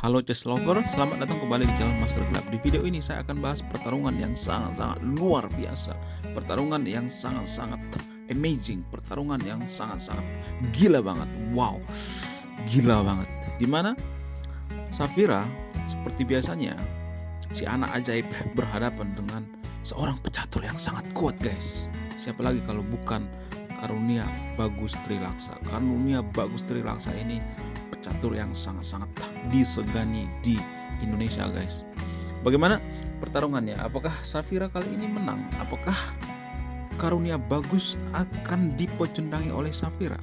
Halo chess lover, selamat datang kembali di channel Master Club. Di video ini saya akan bahas pertarungan yang sangat-sangat luar biasa, pertarungan yang sangat-sangat amazing, pertarungan yang sangat-sangat gila banget. Wow, gila banget. Dimana Safira seperti biasanya si anak ajaib berhadapan dengan seorang pecatur yang sangat kuat, guys. Siapa lagi kalau bukan Karunia Bagus Trilaksa. Karunia Bagus Trilaksa ini pecatur yang sangat-sangat disegani di Indonesia, guys. Bagaimana pertarungannya? Apakah Safira kali ini menang? Apakah Karunia Bagus akan dipecundangi oleh Safira?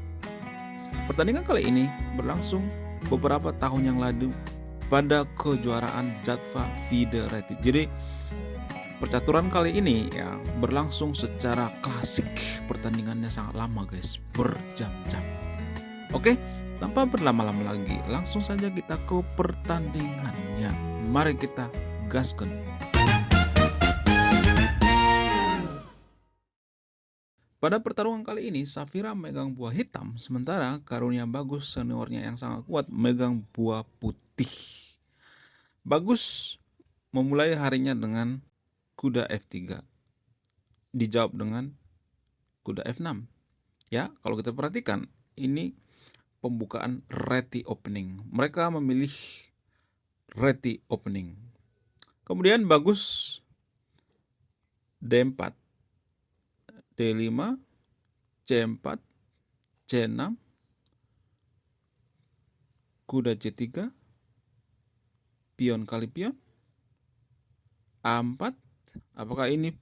Pertandingan kali ini berlangsung beberapa tahun yang lalu pada kejuaraan Jatva Federated. Jadi percaturan kali ini ya berlangsung secara klasik. Pertandingannya sangat lama, guys, berjam-jam. Oke, tanpa berlama-lama lagi, langsung saja kita ke pertandingannya. Mari kita gaskan. Pada pertarungan kali ini, Safira megang buah hitam, sementara Karunia Bagus seniornya yang sangat kuat megang buah putih. Bagus memulai harinya dengan kuda F3. Dijawab dengan kuda F6. Ya, kalau kita perhatikan, ini pembukaan reti opening. Mereka memilih reti opening. Kemudian Bagus D4, D5, C4, C6, kuda C3, pion kali pion, A4. Apakah ini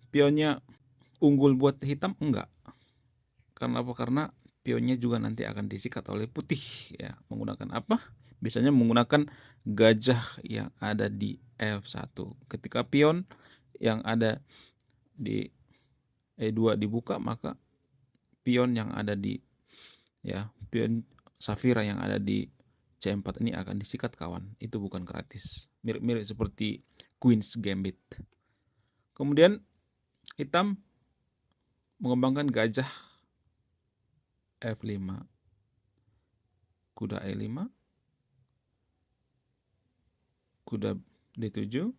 pionnya unggul buat hitam? Enggak. Karena apa? Karena pionnya juga nanti akan disikat oleh putih ya. Menggunakan apa? Biasanya menggunakan gajah yang ada di F1. Ketika pion yang ada di E2 dibuka, maka pion yang ada di pion Safira yang ada di C4 ini akan disikat, kawan. Itu bukan gratis. Mirip-mirip seperti Queen's Gambit. Kemudian hitam mengembangkan gajah F5, kuda E5, kuda D7,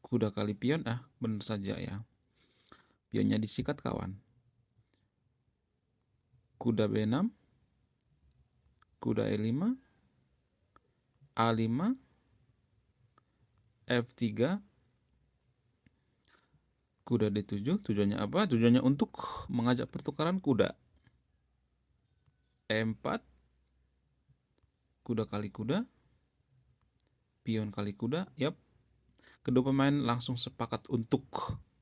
kuda kali pion, benar saja ya. Pionnya disikat, kawan. Kuda B6, kuda E5, A5, F3, kuda D7. Tujuannya apa? Tujuannya untuk mengajak pertukaran kuda. E4, kuda kali kuda, pion kali kuda. Yap. Kedua pemain langsung sepakat untuk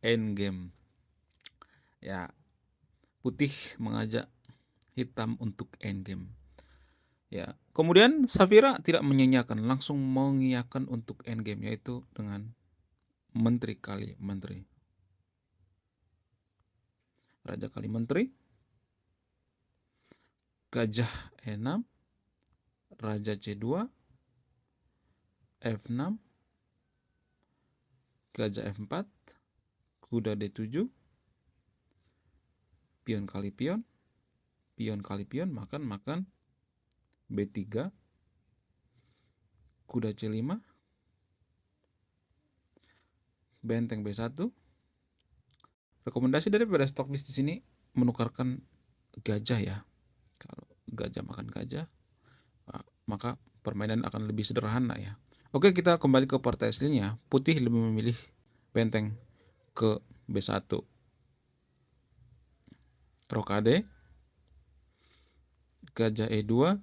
endgame. Ya, putih mengajak hitam untuk endgame. Ya, kemudian Safira tidak menyanyiakan, langsung mengiyakan untuk endgame, yaitu dengan menteri kali menteri. Raja kali menteri, gajah E6, raja C2, F6, gajah F4, kuda D7, pion kali pion, pion kali pion, makan, B3, kuda C5, benteng B1. Rekomendasi daripada stokis di sini menukarkan gajah ya. Kalau gajah makan gajah, maka permainan akan lebih sederhana ya. Oke, kita kembali ke partai aslinya. Putih lebih memilih benteng ke B1. Rokade, gajah E2,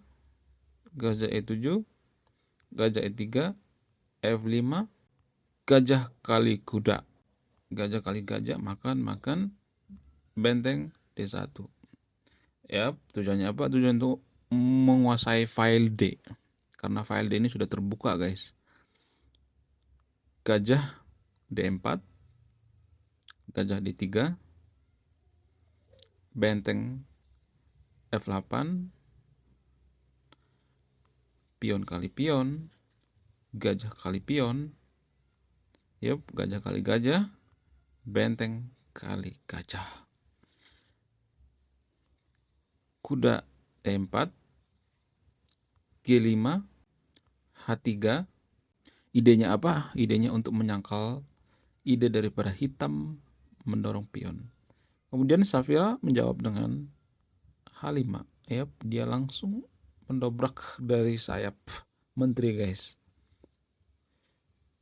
gajah E7, gajah E3, F5, gajah kali kuda. Gajah kali gajah, makan, benteng D1. Ya, tujuannya apa? Tujuan untuk menguasai file D. Karena file D ini sudah terbuka, guys. Gajah D4, gajah D3, benteng F8, pion kali pion, gajah kali pion. Yup, gajah kali gajah, benteng kali gajah. Kuda E4, G5, H3. Idenya apa? Idenya untuk menyangkal ide daripada hitam mendorong pion. Kemudian Safira menjawab dengan H5. Yap, dia langsung mendobrak dari sayap menteri, guys.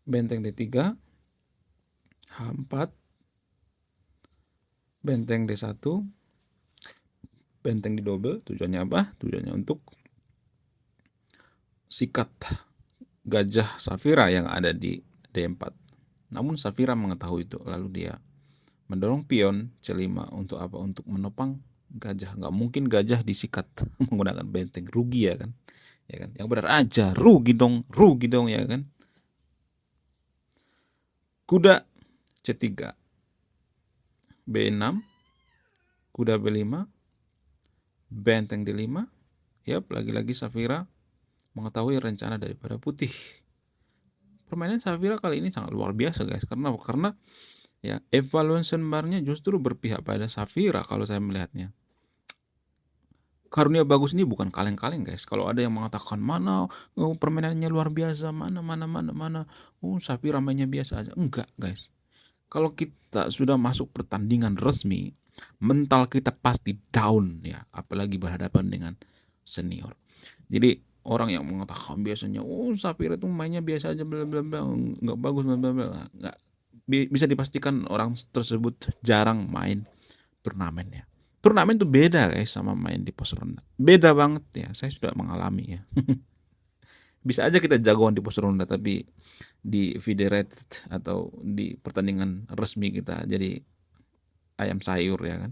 Benteng D3, H4, benteng D1, benteng didobel. Tujuannya apa? Tujuannya untuk sikat gajah Safira yang ada di D4. Namun Safira mengetahui itu, lalu dia mendorong pion C5 untuk apa? Untuk menopang gajah. Nggak mungkin gajah disikat menggunakan benteng, rugi ya kan? Ya kan? Yang benar aja, rugi dong ya kan? Kuda C3, B6, kuda B5, benteng D5. Yap, lagi-lagi Safira mengetahui rencana daripada putih. Permainan Safira kali ini sangat luar biasa, guys. Karena ya evaluation bar-nya justru berpihak pada Safira kalau saya melihatnya. Karunia bagus ini bukan kaleng-kaleng, guys. Kalau ada yang mengatakan mana permainannya luar biasa, mana Safira mainnya biasa aja. Enggak, guys. Kalau kita sudah masuk pertandingan resmi, mental kita pasti down ya, apalagi berhadapan dengan senior. Jadi orang yang mengatakan biasanya Safira itu mainnya biasa aja bla bla bla, nggak bagus bla bla bla, nggak bisa dipastikan orang tersebut jarang main turnamen ya. Turnamen tuh beda, guys, sama main di pos ronda. Beda banget ya, saya sudah mengalami ya. Bisa aja kita jagoan di pos ronda, tapi di federated atau di pertandingan resmi kita jadi ayam sayur ya kan.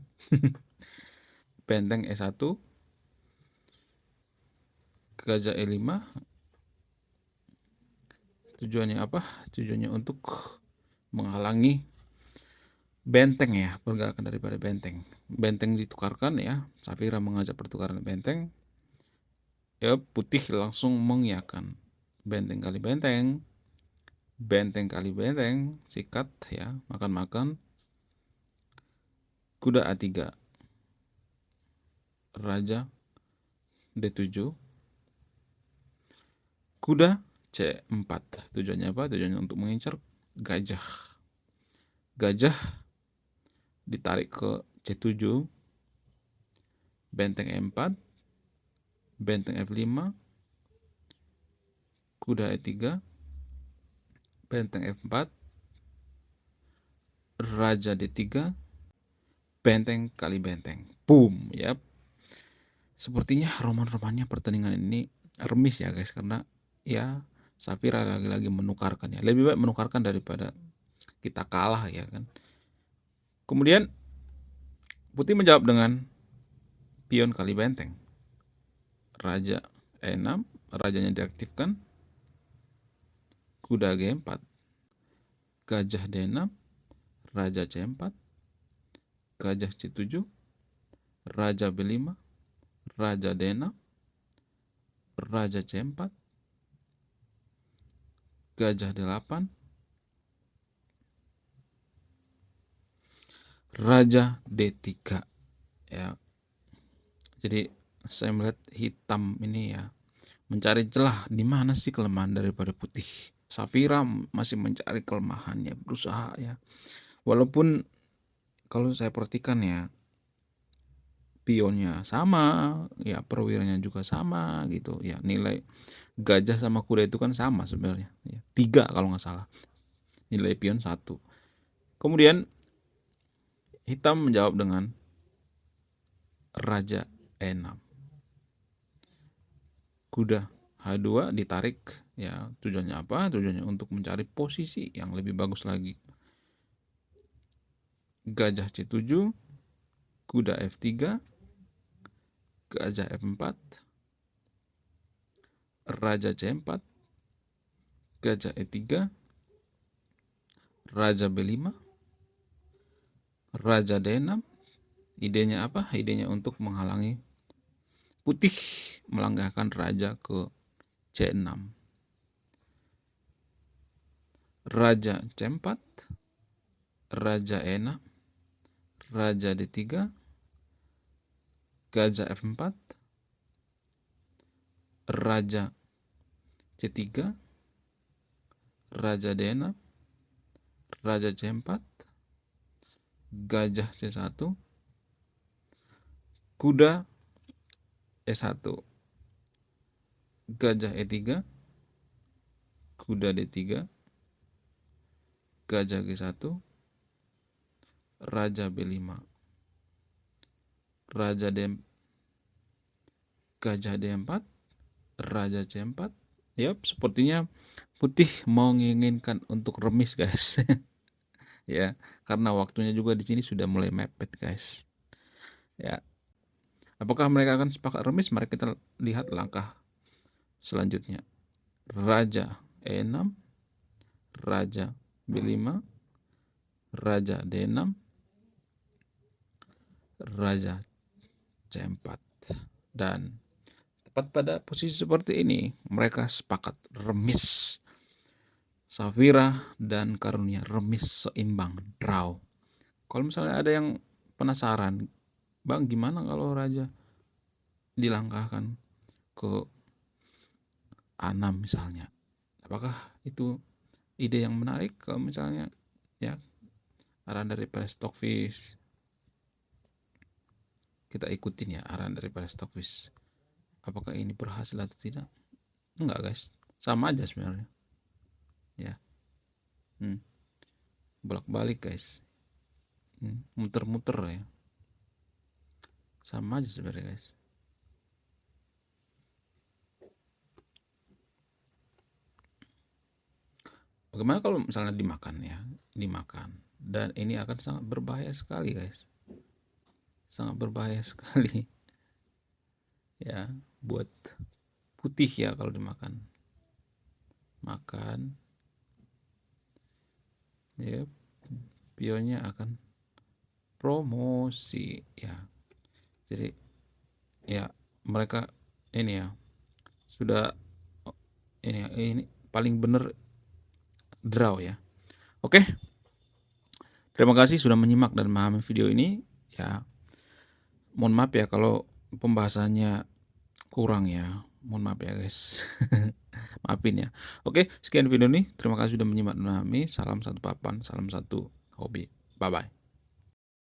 Benteng E1, gajah E5. Tujuannya apa? Tujuannya untuk menghalangi benteng ya, pergerakan daripada benteng. Benteng ditukarkan ya, Safira mengajak pertukaran benteng. Ya, putih langsung mengiyakan. Benteng kali benteng, benteng kali benteng, sikat ya, makan-makan. Kuda A3, raja D7, kuda C4. Tujuannya apa? Tujuannya untuk mengincar gajah. Gajah ditarik ke C7, benteng E4, benteng F5, kuda E3, benteng F4, raja D3, benteng kali benteng. Boom, yap. Sepertinya roman-romannya pertandingan ini remis ya, guys, karena ya Safira lagi-lagi menukarkan ya. Lebih baik menukarkan daripada kita kalah ya kan. Kemudian putih menjawab dengan pion kali benteng. Raja E6, rajanya diaktifkan. Kuda G4, gajah D6, raja C4, gajah C7, raja B5, raja D6, raja C4, gajah D8, raja D3 ya. Jadi saya melihat hitam ini ya mencari celah di mana sih kelemahan daripada putih. Safira masih mencari kelemahannya, berusaha ya. Walaupun kalau saya perhatikan ya, pionnya sama, ya perwiranya juga sama gitu ya. Nilai gajah sama kuda itu kan sama sebenarnya ya. 3 kalau nggak salah. Nilai pion 1. Kemudian hitam menjawab dengan raja E6. Kuda H2 ditarik ya. Tujuannya apa? Tujuannya untuk mencari posisi yang lebih bagus lagi. Gajah C7, kuda F3, gajah F4, raja C4, gajah E3, raja B5, raja D6. Idenya apa? Idenya untuk menghalangi putih melanggahkan raja ke C6. Raja C4, raja E6, raja D3, gajah F4, Raja C3, Raja D6, Raja C4, Gajah C1, Kuda E1, Gajah E3, Kuda D3, Gajah G1, Raja B5, Raja D, Gajah D4, Raja C4. Yap, sepertinya putih menginginkan untuk remis, guys. Ya, karena waktunya juga di sini sudah mulai mepet, guys. Ya, apakah mereka akan sepakat remis? Mari kita lihat langkah selanjutnya. Raja E6, Raja B5, Raja D6, Raja C4. Dan tepat pada posisi seperti ini, mereka sepakat remis. Safira dan Karunia remis seimbang, draw. Kalau misalnya ada yang penasaran, Bang, gimana kalau Raja dilangkahkan ke A6 misalnya? Apakah itu ide yang menarik? Kalau misalnya ya arahan dari Stockfish, kita ikutin ya arahan dari Stockfish. Apakah ini berhasil atau tidak? Enggak, guys, sama aja sebenarnya ya. Bolak-balik, guys. Muter-muter ya, sama aja sebenarnya, guys. Bagaimana kalau misalnya dimakan ya, dimakan, dan ini akan sangat berbahaya sekali, guys, sangat berbahaya sekali ya buat putih ya kalau dimakan. Makan ya, pionnya akan promosi ya. Jadi ya mereka ini ya sudah ini paling bener draw ya. Oke, terima kasih sudah menyimak dan memahami video ini ya. Mohon maaf ya kalau pembahasannya kurang ya, mohon maaf ya, guys. Maafin ya. Oke, sekian video ini, terima kasih sudah menyimak dan memahami. Salam satu papan, salam satu hobi. Bye bye.